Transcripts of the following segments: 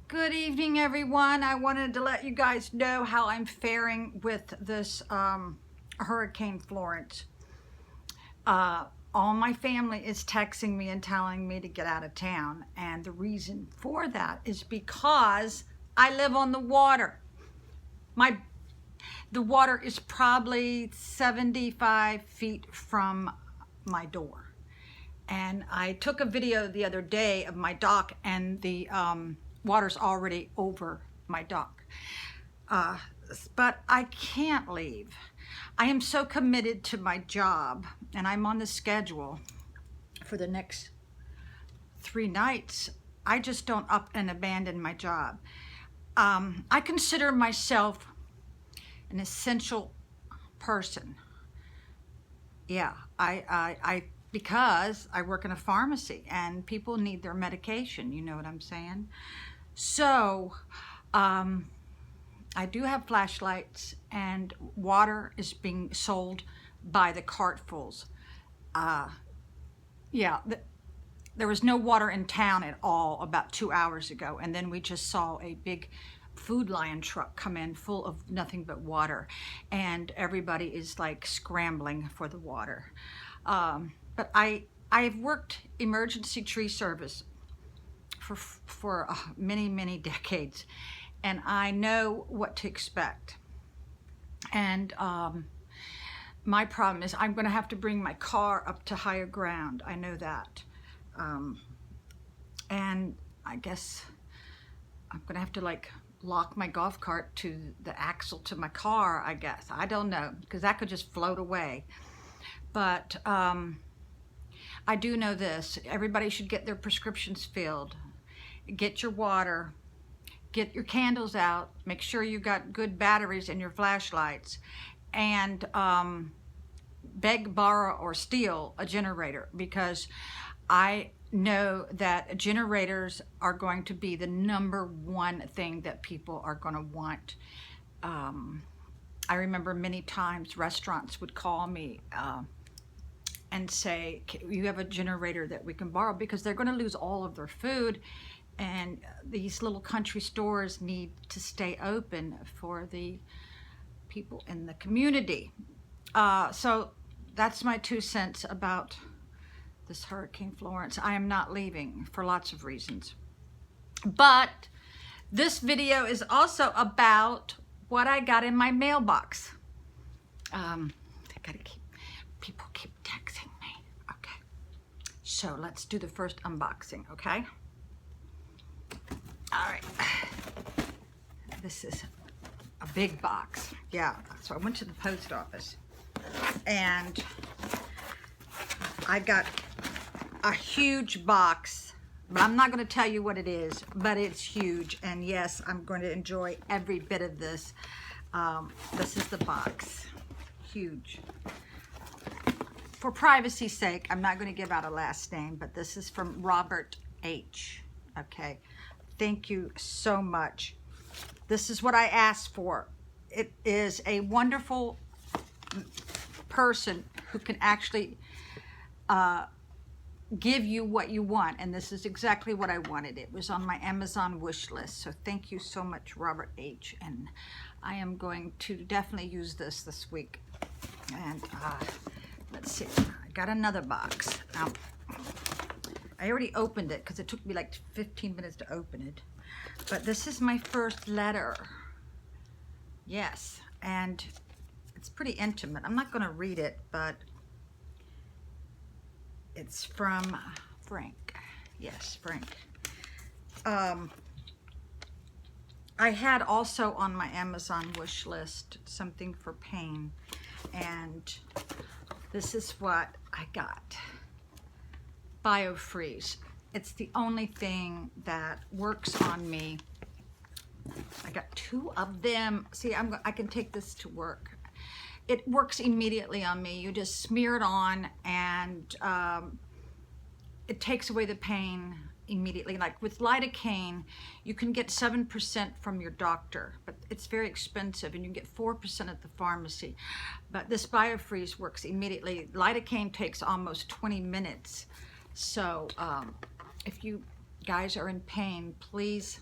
Good evening, everyone. I wanted to let you guys know how I'm faring with this Hurricane Florence. All my family is texting me and telling me to get out of town, and the reason for that is because I live on the water. The water is probably 75 feet from my door. And I took a video the other day of my dock, and the water's already over my dock. But I can't leave. I am so committed to my job, and I'm on the schedule for the next 3 nights. I just don't up and abandon my job. I consider myself an essential person. Yeah, because I work in a pharmacy and people need their medication, you know what I'm saying? So, I do have flashlights, and water is being sold by the cartfuls. Yeah, there was no water in town at all about 2 hours ago, and then we just saw a big Food Lion truck come in full of nothing but water, and everybody is like scrambling for the water. But I've worked emergency tree service for many decades, and I know what to expect. And my problem is I'm going to have to bring my car up to higher ground. I know that. And I guess I'm going to have to like lock my golf cart to the axle to my car, I guess. I don't know, because that could just float away. But I do know this. Everybody should get their prescriptions filled. Get your water. Get your candles out. Make sure you got good batteries in your flashlights. And beg, borrow, or steal a generator, because I know that generators are going to be the #1 thing that people are going to want. I remember many times restaurants would call me and say, you have a generator that we can borrow, because they're going to lose all of their food, and these little country stores need to stay open for the people in the community. So that's my 2 cents about this Hurricane Florence. I am not leaving for lots of reasons. But this video is also about what I got in my mailbox. People keep texting me. Okay. So let's do the first unboxing, okay? All right. This is a big box. Yeah. So I went to the post office, and I got a huge box, but I'm not going to tell you what it is, but it's huge, and yes, I'm going to enjoy every bit of this. This is the box. Huge. For privacy's sake, I'm not going to give out a last name, but this is from Robert H. Okay. Thank you so much. This is what I asked for. It is a wonderful person who can actually give you what you want, and this is exactly what I wanted. It was on my Amazon wish list, so thank you so much, Robert H. And I am going to definitely use this week. And let's see, I got another box. Now, I already opened it because it took me like 15 minutes to open it, but this is my first letter. Yes, and it's pretty intimate. I'm not going to read it, but it's from Frank. Yes, Frank. I had also on my Amazon wish list something for pain, and this is what I got. BioFreeze. It's the only thing that works on me. I got 2 of them. See, I can take this to work. It works immediately on me. You just smear it on, and it takes away the pain immediately. Like with lidocaine, you can get 7% from your doctor, but it's very expensive, and you get 4% at the pharmacy. But this BioFreeze works immediately. Lidocaine takes almost 20 minutes. So if you guys are in pain, please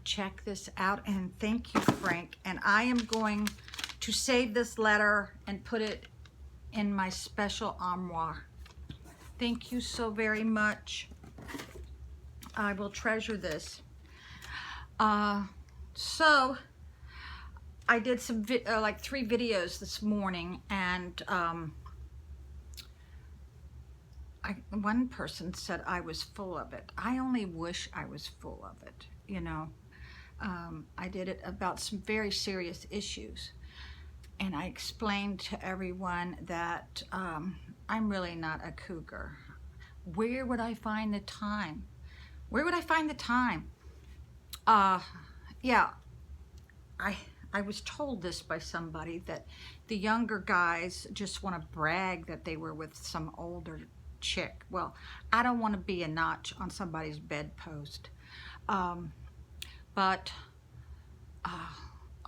check this out. And thank you, Frank. And I am going to save this letter and put it in my special armoire. Thank you so very much. I will treasure this. So I did some like 3 videos this morning, and one person said I was full of it. I only wish I was full of it, you know. I did it about some very serious issues, and I explained to everyone that I'm really not a cougar. Where would I find the time? Where would I find the time? Yeah, I was told this by somebody, that the younger guys just want to brag that they were with some older chick. Well, I don't want to be a notch on somebody's bedpost. But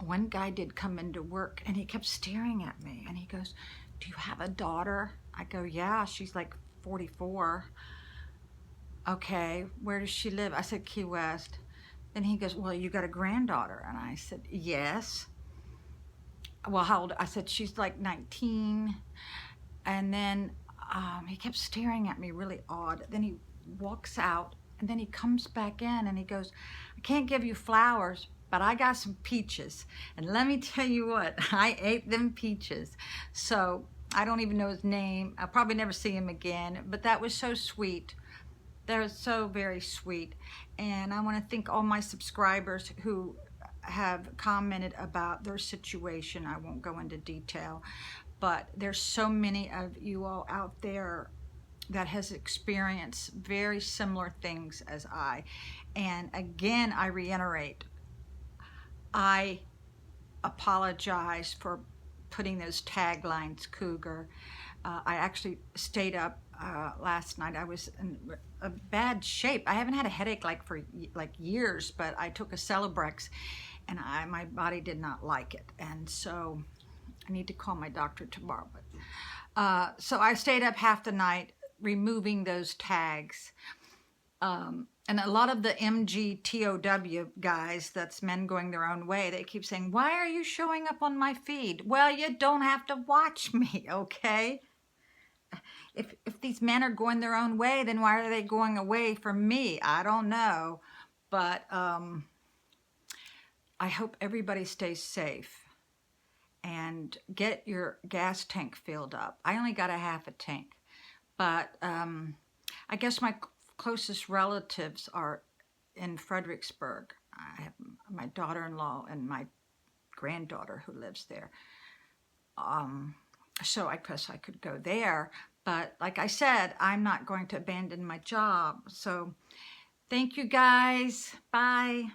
one guy did come into work, and he kept staring at me, and he goes, "Do you have a daughter?" I go, "Yeah, she's like 44. Okay, where does she live?" I said, "Key West." Then he goes, "Well, you got a granddaughter?" And I said, "Yes." "Well, how old?" I said, "She's like 19. And then he kept staring at me really odd. Then he walks out, and then he comes back in, and he goes, "I can't give you flowers, but I got some peaches. And let me tell you what, I ate them peaches." So I don't even know his name. I'll probably never see him again, but that was so sweet. They're so very sweet. And I want to thank all my subscribers who have commented about their situation. I won't go into detail, but there's so many of you all out there that has experienced very similar things as I. And again, I reiterate, I apologize for putting those taglines, Cougar. I actually stayed up last night. I was in a bad shape. I haven't had a headache for years, but I took a Celebrex, and my body did not like it, and so I need to call my doctor tomorrow. But so I stayed up half the night removing those tags. And a lot of the MGTOW guys, that's men going their own way, they keep saying, "Why are you showing up on my feed?" Well, you don't have to watch me, okay? If these men are going their own way, then why are they going away from me? I don't know. But I hope everybody stays safe and get your gas tank filled up. I only got a half a tank. But I guess my closest relatives are in Fredericksburg. I have my daughter-in-law and my granddaughter who lives there. So I guess I could go there. But like I said, I'm not going to abandon my job. So thank you guys. Bye.